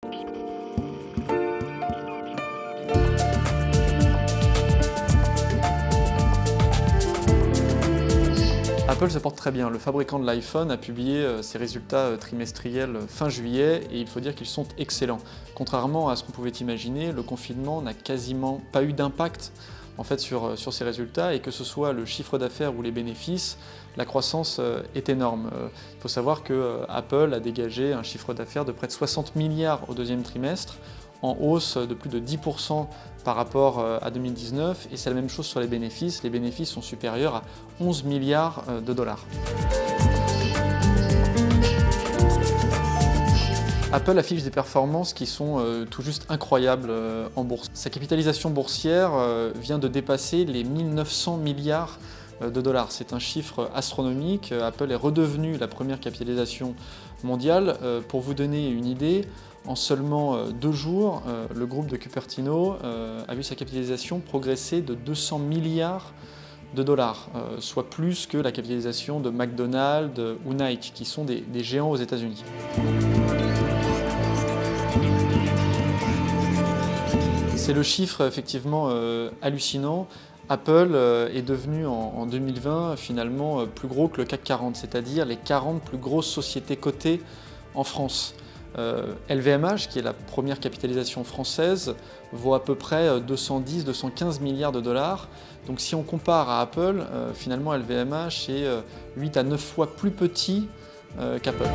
Apple se porte très bien. Le fabricant de l'iPhone a publié ses résultats trimestriels fin juillet et il faut dire qu'ils sont excellents. Contrairement à ce qu'on pouvait imaginer, le confinement n'a quasiment pas eu d'impact en fait, sur ces résultats, et que ce soit le chiffre d'affaires ou les bénéfices, la croissance est énorme. Il faut savoir que Apple a dégagé un chiffre d'affaires de près de 60 milliards au deuxième trimestre, en hausse de plus de 10% par rapport à 2019, et c'est la même chose sur les bénéfices. Les bénéfices sont supérieurs à 11 milliards de dollars. Apple affiche des performances qui sont tout juste incroyables en bourse. Sa capitalisation boursière vient de dépasser les 1900 milliards de dollars. C'est un chiffre astronomique. Apple est redevenu la première capitalisation mondiale. Pour vous donner une idée, en seulement 2 jours, le groupe de Cupertino a vu sa capitalisation progresser de 200 milliards de dollars, soit plus que la capitalisation de McDonald's ou Nike, qui sont des géants aux États-Unis. C'est le chiffre effectivement hallucinant. Apple est devenu en 2020 finalement plus gros que le CAC 40, c'est-à-dire les 40 plus grosses sociétés cotées en France. LVMH, qui est la première capitalisation française, vaut à peu près 210-215 milliards de dollars. Donc si on compare à Apple, finalement LVMH est 8 à 9 fois plus petit qu'Apple.